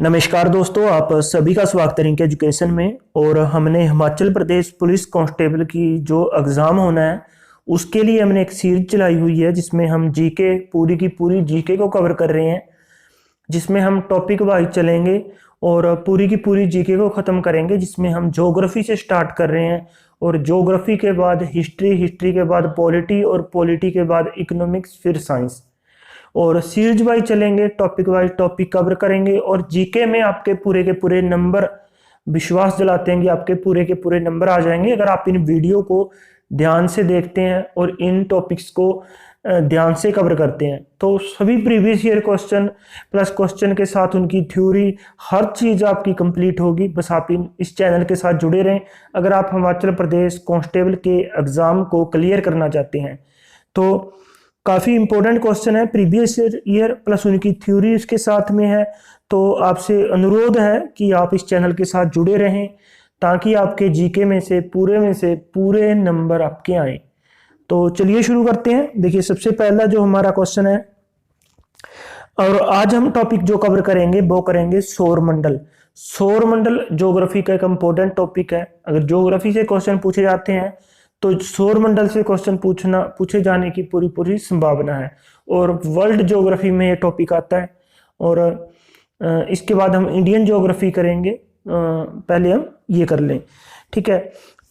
नमस्कार दोस्तों, आप सभी का स्वागत है इनके एजुकेशन में। और हमने हिमाचल प्रदेश पुलिस कांस्टेबल की जो एग्ज़ाम होना है उसके लिए हमने एक सीरीज चलाई हुई है जिसमें हम जीके पूरी की पूरी जीके को कवर कर रहे हैं, जिसमें हम टॉपिक वाइज चलेंगे और पूरी की पूरी जीके को ख़त्म करेंगे, जिसमें हम ज्योग्राफी से स्टार्ट कर रहे हैं और ज्योग्राफी के बाद हिस्ट्री, हिस्ट्री के बाद पॉलिटी और पॉलिटी के बाद इकोनॉमिक्स, फिर साइंस। और सीरीज वाइज चलेंगे, टॉपिक वाइज टॉपिक कवर करेंगे और जीके में आपके पूरे के पूरे नंबर, विश्वास दिलाते हैं कि आपके पूरे के पूरे नंबर आ जाएंगे अगर आप इन वीडियो को ध्यान से देखते हैं और इन टॉपिक्स को ध्यान से कवर करते हैं। तो सभी previous year question plus question के साथ उनकी थ्योरी, हर चीज़ आपकी कंप्लीट होगी। बस आप इस चैनल के साथ जुड़े रहें अगर आप हिमाचल प्रदेश कांस्टेबल के एग्ज़ाम को क्लियर करना चाहते हैं। तो काफ़ी इंपॉर्टेंट क्वेश्चन है, प्रीवियस ईयर प्लस उनकी थ्योरी इसके साथ में है। तो आपसे अनुरोध है कि आप इस चैनल के साथ जुड़े रहें ताकि आपके जीके में से पूरे नंबर आपके आए। तो चलिए शुरू करते हैं। देखिए, सबसे पहला जो हमारा क्वेश्चन है और आज हम टॉपिक जो कवर करेंगे वो करेंगे सौर मंडल। सौर मंडल ज्योग्राफी का एक इम्पोर्टेंट टॉपिक है। अगर ज्योग्राफी से क्वेश्चन पूछे जाते हैं तो सौर मंडल से क्वेश्चन पूछे जाने की पूरी पूरी संभावना है और वर्ल्ड ज्योग्राफी में ये टॉपिक आता है। और इसके बाद हम इंडियन ज्योग्राफी करेंगे, पहले हम ये कर लें, ठीक है।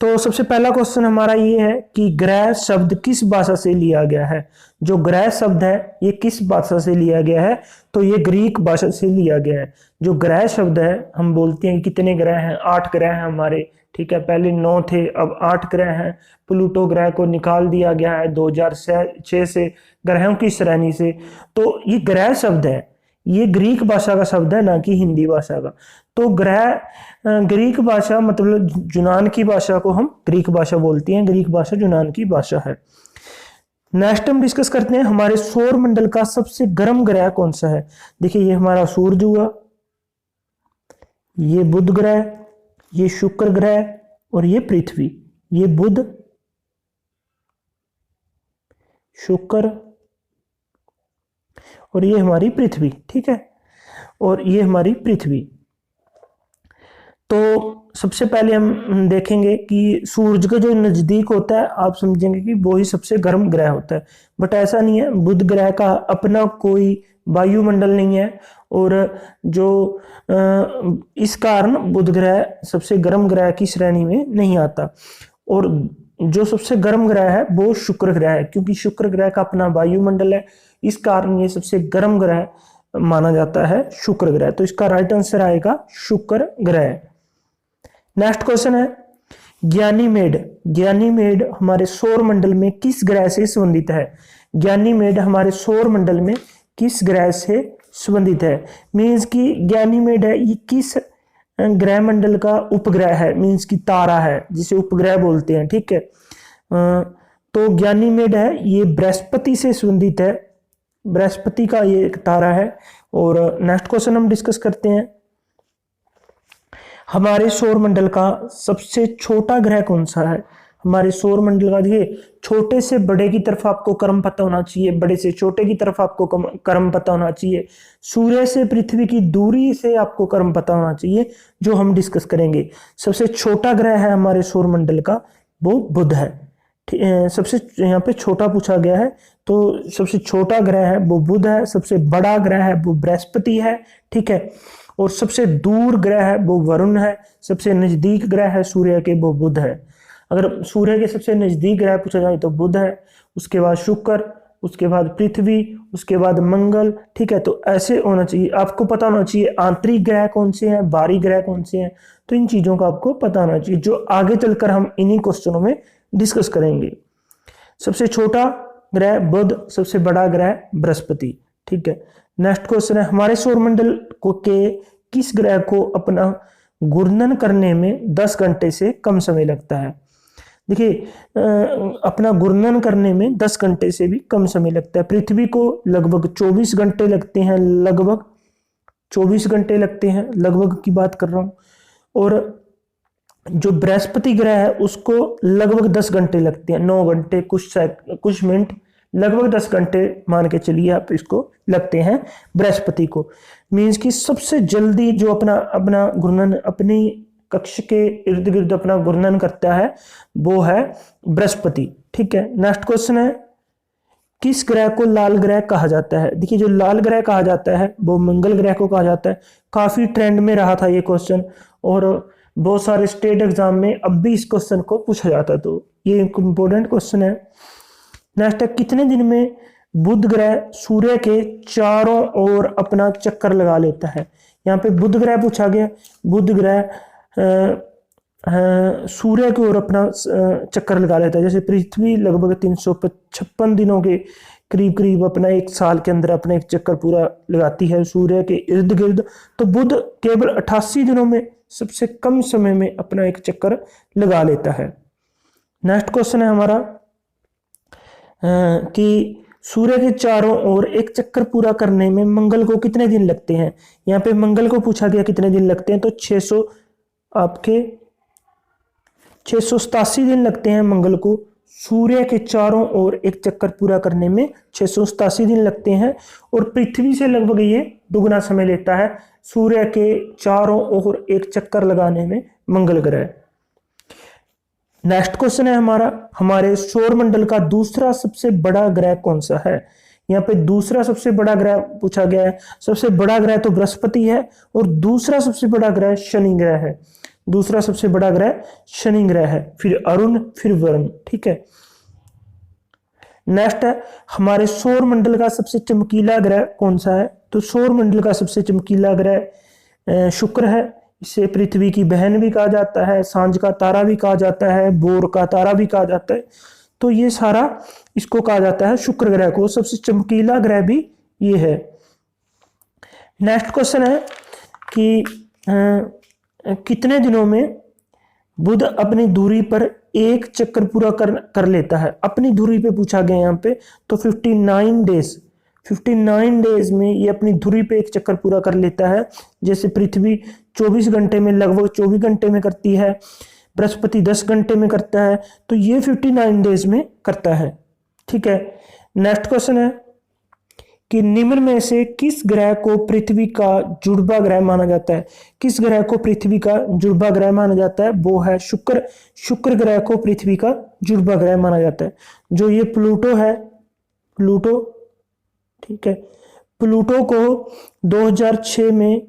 तो सबसे पहला क्वेश्चन हमारा ये है कि ग्रह शब्द किस भाषा से लिया गया है। जो ग्रह शब्द है ये किस भाषा से लिया गया है, तो ये ग्रीक भाषा से लिया गया है। जो ग्रह शब्द है, हम बोलते हैं कितने ग्रह हैं, 8 ग्रह हैं हमारे, ठीक है। पहले 9 थे, अब 8 ग्रह हैं। प्लूटो ग्रह को निकाल दिया गया है 2006 से ग्रहों की श्रेणी से। तो ये ग्रह शब्द है, ये ग्रीक भाषा का शब्द है, ना कि हिंदी भाषा का। तो ग्रीक भाषा मतलब यूनान की भाषा को हम ग्रीक भाषा बोलते हैं। ग्रीक भाषा यूनान की भाषा है। नेक्स्ट हम डिस्कस करते हैं हमारे सौर मंडल का सबसे गर्म ग्रह कौन सा है। देखिए, ये हमारा सूरज हुआ, ये बुध ग्रह, ये शुक्र ग्रह और ये पृथ्वी। ये बुध, शुक्र और ये हमारी पृथ्वी, ठीक है। और ये हमारी पृथ्वी। तो सबसे पहले हम देखेंगे कि सूरज का जो नजदीक होता है आप समझेंगे कि वो ही सबसे गर्म ग्रह होता है, बट ऐसा नहीं है। बुध ग्रह का अपना कोई वायुमंडल नहीं है और जो इस कारण बुध ग्रह सबसे गर्म ग्रह की श्रेणी में नहीं आता। और जो सबसे गर्म ग्रह है वो शुक्र ग्रह है, क्योंकि शुक्र ग्रह का अपना वायुमंडल है, इस कारण ये सबसे गर्म ग्रह माना जाता है, शुक्र ग्रह। तो इसका राइट आंसर आएगा शुक्र ग्रह। नेक्स्ट क्वेश्चन है ज्ञानीमेड। ज्ञानीमेड हमारे सौर मंडल में किस ग्रह से संबंधित है। ज्ञानीमेड हमारे सौर मंडल में किस ग्रह से संबंधित है। मीन्स कि ज्ञानीमेड है ये किस ग्रह मंडल का उपग्रह है, मीन्स कि तारा है जिसे उपग्रह बोलते हैं, ठीक है। तो ज्ञानीमेड है ये बृहस्पति से संबंधित है, बृहस्पति का ये एक तारा है। और नेक्स्ट क्वेश्चन हम डिस्कस करते हैं हमारे सौर मंडल का सबसे छोटा ग्रह कौन सा है। हमारे सौर मंडल का, देखिए, छोटे से बड़े की तरफ आपको क्रम पता होना चाहिए, बड़े से छोटे की तरफ आपको क्रम पता होना चाहिए, सूर्य से पृथ्वी की दूरी से आपको क्रम पता होना चाहिए, जो हम डिस्कस करेंगे। सबसे छोटा ग्रह है हमारे सौर मंडल का वो बुध है। सबसे यहाँ पे छोटा पूछा गया है, तो सबसे छोटा ग्रह है वो बुध है, सबसे बड़ा ग्रह है वो बृहस्पति है, ठीक है। और सबसे दूर ग्रह है वो वरुण है, सबसे नजदीक ग्रह है सूर्य के वो बुध है। अगर सूर्य के सबसे नजदीक ग्रह पूछा जाए तो बुध है, उसके बाद शुक्र, उसके बाद पृथ्वी, उसके बाद मंगल, ठीक है। तो ऐसे होना चाहिए, आपको पता होना चाहिए आंतरिक ग्रह कौन से हैं, बाहरी ग्रह कौन से हैं। तो इन चीजों का आपको पता होना चाहिए, जो आगे चलकर हम इन्हीं क्वेश्चनों में डिस्कस करेंगे। सबसे छोटा ग्रह बुध, सबसे बड़ा ग्रह बृहस्पति, ठीक है। नेक्स्ट क्वेश्चन है हमारे सौरमंडल को के किस ग्रह को अपना घूर्णन करने में 10 घंटे से कम समय लगता है। देखिए, अपना घूर्णन करने में 10 घंटे से भी कम समय लगता है। पृथ्वी को लगभग 24 घंटे लगते हैं, लगभग 24 घंटे लगते हैं, लगभग की बात कर रहा हूं। और जो बृहस्पति ग्रह है उसको लगभग 10 घंटे लगते हैं, 9 घंटे कुछ मिनट लगभग 10 घंटे मान के चलिए आप इसको लगते हैं बृहस्पति को। मीन्स कि सबसे जल्दी जो अपना अपना घूर्णन अपनी कक्ष के इर्द गिर्द अपना घूर्णन करता है वो है बृहस्पति। ठीक है, नेक्स्ट क्वेश्चन है किस ग्रह को लाल ग्रह कहा जाता है। देखिए जो लाल ग्रह कहा जाता है वो मंगल ग्रह को कहा जाता है। काफी ट्रेंड में रहा था ये क्वेश्चन और बहुत सारे स्टेट एग्जाम में अब भी इस क्वेश्चन को पूछा जाता है, तो ये एक इंपॉर्टेंट क्वेश्चन है। नेक्स्ट है कितने दिन में बुध ग्रह सूर्य के चारों ओर अपना चक्कर लगा लेता है। यहाँ पे बुध ग्रह पूछा गया। बुध ग्रह सूर्य की ओर अपना चक्कर लगा लेता है। जैसे पृथ्वी लगभग 356 दिनों के करीब करीब अपना एक साल के अंदर अपना एक चक्कर पूरा लगाती है सूर्य के इर्द गिर्द, तो बुध केवल 88 दिनों में सबसे कम समय में अपना एक चक्कर लगा लेता है। नेक्स्ट क्वेश्चन है हमारा कि सूर्य के चारों ओर एक चक्कर पूरा करने में मंगल को कितने दिन लगते हैं। यहाँ पे मंगल को पूछा गया कितने दिन लगते हैं, तो 687 दिन लगते हैं मंगल को। सूर्य के चारों ओर एक चक्कर पूरा करने में 687 दिन लगते हैं और पृथ्वी से लगभग ये दुगना समय लेता है सूर्य के चारों ओर एक चक्कर लगाने में मंगल ग्रह। नेक्स्ट क्वेश्चन है हमारे सौर मंडल का दूसरा सबसे बड़ा ग्रह कौन सा है। यहाँ पे दूसरा सबसे बड़ा ग्रह पूछा गया है। सबसे बड़ा ग्रह तो बृहस्पति है और दूसरा सबसे बड़ा ग्रह शनि ग्रह है। दूसरा सबसे बड़ा ग्रह शनि ग्रह है, फिर अरुण, फिर वरुण। ठीक है, नेक्स्ट है हमारे सौर मंडल का सबसे चमकीला ग्रह कौन सा है। तो सौर मंडल का सबसे चमकीला ग्रह शुक्र है। इसे पृथ्वी की बहन भी कहा जाता है, सांझ का तारा भी कहा जाता है, बोर का तारा भी कहा जाता है। तो ये सारा इसको कहा जाता है शुक्र ग्रह को। सबसे चमकीला ग्रह भी ये है। नेक्स्ट क्वेश्चन है कि कितने दिनों में बुध अपनी धुरी पर एक चक्कर पूरा कर लेता है। अपनी धुरी पे पूछा गया यहाँ पे, तो 59 डेज में ये अपनी धुरी पे एक चक्कर पूरा कर लेता है। जैसे पृथ्वी 24 घंटे में लगभग 24 घंटे में करती है, बृहस्पति 10 घंटे में करता है, तो ये 59 डेज में करता है। ठीक है, नेक्स्ट क्वेश्चन है कि निम्न में से किस ग्रह को पृथ्वी का जुड़वा ग्रह माना जाता है। किस ग्रह को पृथ्वी का जुड़वा ग्रह माना जाता है, वो है शुक्र। शुक्र ग्रह को पृथ्वी का जुड़वा ग्रह माना जाता है। जो ये प्लूटो है, प्लूटो, ठीक है, प्लूटो को 2006 में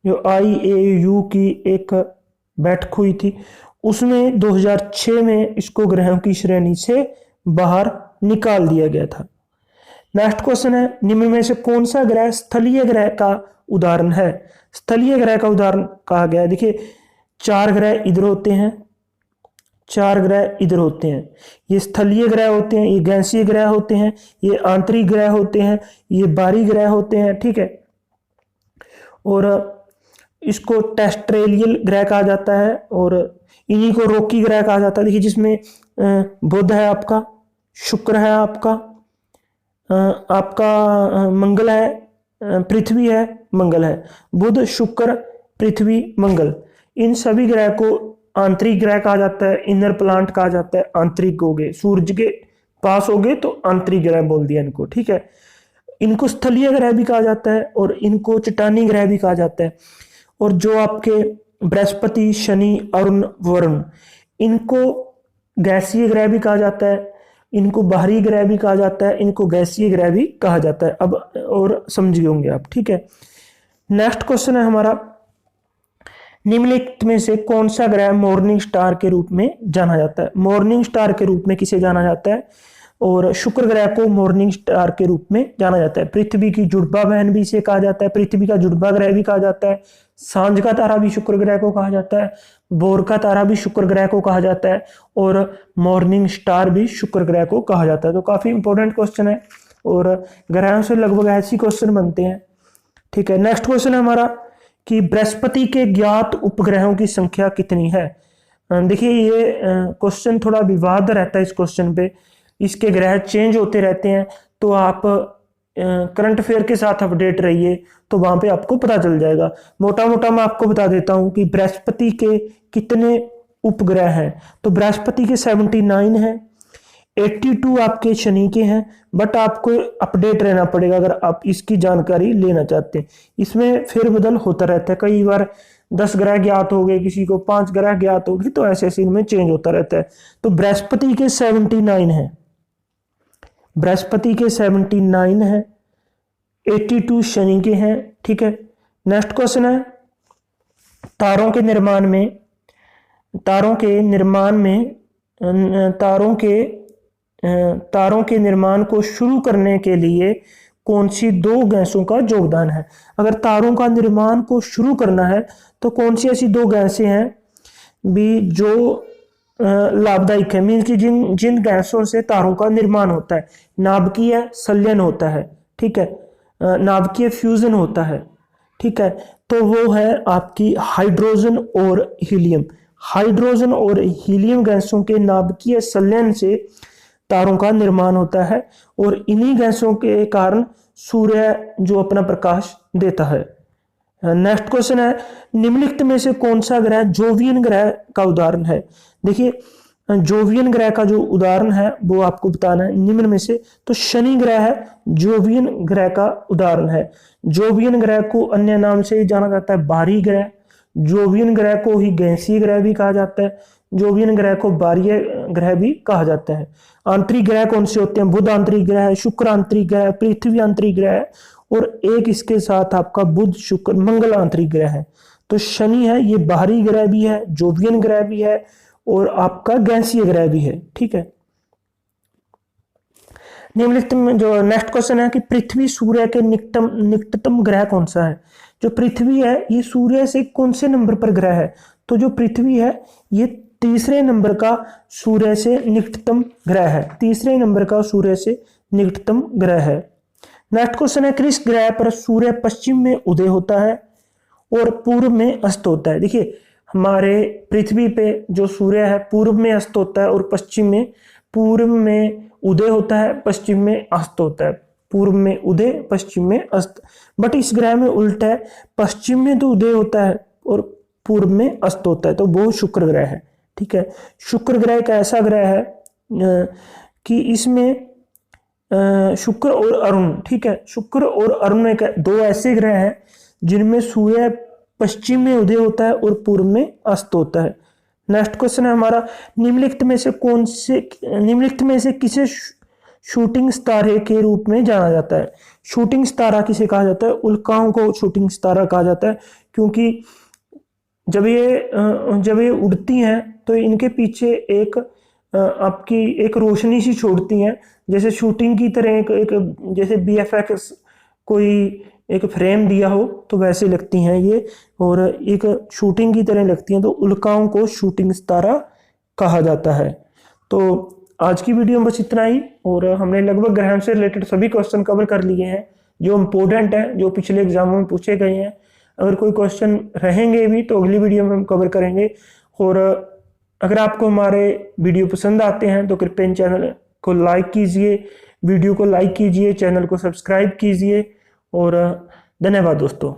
जो IAU की एक बैठक हुई थी उसमें 2006 में इसको ग्रहों की श्रेणी से बाहर निकाल दिया गया था। नेक्स्ट क्वेश्चन है निम्न में से कौन सा ग्रह स्थलीय ग्रह का उदाहरण है। स्थलीय ग्रह का उदाहरण कहा गया है। देखिए 4 ग्रह इधर होते हैं, 4 ग्रह इधर होते हैं, ये स्थलीय ग्रह होते हैं, ये गैसीय ग्रह होते हैं, ये आंतरिक ग्रह होते हैं, ये बाहरी ग्रह होते हैं। ठीक है, और इसको टेस्ट्रेलियल ग्रह कहा जाता है और इन्हीं को रोकी ग्रह कहा जाता है। देखिए जिसमें बुध है, आपका शुक्र है, आपका मंगल है, पृथ्वी है, मंगल है। बुध, शुक्र, पृथ्वी, मंगल, इन सभी ग्रह को आंतरिक ग्रह कहा जाता है, इनर प्लांट कहा जाता है। आंतरिक हो गए, सूर्य के पास हो गए तो आंतरिक ग्रह बोल दिया इनको। ठीक है, इनको स्थलीय ग्रह भी कहा जाता है और इनको चट्टानी ग्रह भी कहा जाता है। और जो आपके बृहस्पति, शनि, अरुण, वरुण, इनको गैसीय ग्रह भी कहा जाता है, इनको बाहरी ग्रह भी कहा जाता है, इनको गैसीय ग्रह भी कहा जाता है। अब और समझ गए होंगे आप। ठीक है, नेक्स्ट क्वेश्चन है हमारा निम्नलिखित में से कौन सा ग्रह मॉर्निंग स्टार के रूप में जाना जाता है। मॉर्निंग स्टार के रूप में किसे जाना जाता है, और शुक्र ग्रह को मॉर्निंग स्टार के रूप में जाना जाता है। पृथ्वी की जुड़वा बहन भी इसे कहा जाता है, पृथ्वी का जुड़वा ग्रह भी कहा जाता है, सांझ का तारा भी शुक्र ग्रह को कहा जाता है, बोर का तारा भी शुक्र ग्रह को कहा जाता है और मॉर्निंग स्टार भी शुक्र ग्रह को कहा जाता है। तो काफी इंपॉर्टेंट क्वेश्चन है और ग्रहों से लगभग ऐसे क्वेश्चन बनते हैं। ठीक है, नेक्स्ट क्वेश्चन है हमारा कि बृहस्पति के ज्ञात उपग्रहों की संख्या कितनी है। देखिए ये क्वेश्चन थोड़ा विवाद रहता है इस क्वेश्चन पे, इसके ग्रह चेंज होते रहते हैं, तो आप करंट अफेयर के साथ अपडेट रहिए तो वहां पे आपको पता चल जाएगा। मोटा मोटा मैं आपको बता देता हूं कि बृहस्पति के कितने उपग्रह हैं। तो बृहस्पति के 79 हैं, 82 आपके शनि के हैं, बट आपको अपडेट रहना पड़ेगा अगर आप इसकी जानकारी लेना चाहते हैं। इसमें फेरबदल होता रहता है, कई बार 10 ग्रह ज्ञात हो गए, किसी को 5 ग्रह ज्ञात हो गए, तो ऐसे ऐसे इनमें चेंज होता रहता है। तो बृहस्पति के 79 है, बृहस्पति के 79 है, 82 शनि के हैं, ठीक है। नेक्स्ट क्वेश्चन है, तारों के निर्माण में तारों के निर्माण को शुरू करने के लिए कौन सी 2 गैसों का योगदान है। अगर तारों का निर्माण को शुरू करना है तो कौन सी ऐसी 2 गैसें हैं भी जो लाभदायक है, मीन्स कि जिन गैसों से तारों का निर्माण होता है। नाभिकीय संलयन होता है, ठीक है, नाभिकीय फ्यूजन होता है, ठीक है। तो वो है आपकी हाइड्रोजन और हीलियम। हाइड्रोजन और हीलियम गैसों के नाभिकीय संलयन से तारों का निर्माण होता है और इन्हीं गैसों के कारण सूर्य जो अपना प्रकाश देता है। नेक्स्ट क्वेश्चन है, निम्नलिखित में से कौन सा ग्रह जोवियन ग्रह का उदाहरण है। देखिए, जोवियन ग्रह का जो उदाहरण है वो आपको बताना है निम्न में से। तो शनि ग्रह है, जोवियन ग्रह का उदाहरण है। जोवियन ग्रह को अन्य नाम से जाना जाता है बाहरी ग्रह। जोवियन ग्रह को ही गैसीय ग्रह भी कहा जाता है। जोवियन ग्रह को बाह्य ग्रह भी कहा जाता है। आंतरिक ग्रह कौन से होते हैं? बुध आंतरिक ग्रह है, शुक्र आंतरिक ग्रह है, पृथ्वी आंतरिक ग्रह है और एक इसके साथ आपका बुध शुक्र मंगल आंतरिक ग्रह है। तो शनि है, ये बाहरी ग्रह भी है, जोवियन ग्रह भी है और आपका गैसीय ग्रह भी है, ठीक है। निम्नलिखित में जो नेक्स्ट क्वेश्चन है कि पृथ्वी सूर्य के निकटतम ग्रह कौन सा है। जो पृथ्वी है ये सूर्य से कौन से नंबर पर ग्रह है? तो जो पृथ्वी है ये तीसरे नंबर का सूर्य से निकटतम ग्रह है, तीसरे नंबर का सूर्य से निकटतम ग्रह है। नेक्स्ट क्वेश्चन है, किस ग्रह पर सूर्य पश्चिम में उदय होता है और पूर्व में अस्त होता है। देखिए, हमारे पृथ्वी पे जो सूर्य है पूर्व में अस्त होता है और पश्चिम में, पूर्व में उदय होता है, पश्चिम में अस्त होता है। पूर्व में उदय, पश्चिम में अस्त। बट इस ग्रह में उल्टा है, पश्चिम में तो उदय होता है और पूर्व में अस्त होता है, तो वो शुक्र ग्रह है, ठीक है। शुक्र ग्रह एक ऐसा ग्रह है कि इसमें शुक्र और अरुण, ठीक है, शुक्र और अरुण एक 2 ऐसे ग्रह हैं जिनमें सूर्य पश्चिम में उदय होता है और पूर्व में अस्त होता है। नेक्स्ट क्वेश्चन है हमारा, निम्नलिखित में से किसे शूटिंग सितारे के रूप में जाना जाता है। शूटिंग सितारा किसे कहा जाता है? उल्काओं को शूटिंग सितारा कहा जाता है, क्योंकि जब ये उड़ती हैं तो इनके पीछे आपकी एक रोशनी सी छोड़ती हैं, जैसे शूटिंग की तरह एक जैसे BFX कोई एक फ्रेम दिया हो तो वैसे लगती हैं ये, और एक शूटिंग की तरह लगती हैं, तो उल्काओं को शूटिंग सितारा कहा जाता है। तो आज की वीडियो में बस इतना ही, और हमने लगभग ग्रहण से रिलेटेड सभी क्वेश्चन कवर कर लिए हैं जो इम्पोर्टेंट हैं, जो पिछले एग्जामों में पूछे गए हैं। अगर कोई क्वेश्चन रहेंगे भी तो अगली वीडियो में हम कवर करेंगे। और अगर आपको हमारे वीडियो पसंद आते हैं तो कृपया चैनल को लाइक कीजिए, वीडियो को लाइक कीजिए, चैनल को सब्सक्राइब कीजिए, और धन्यवाद दोस्तों।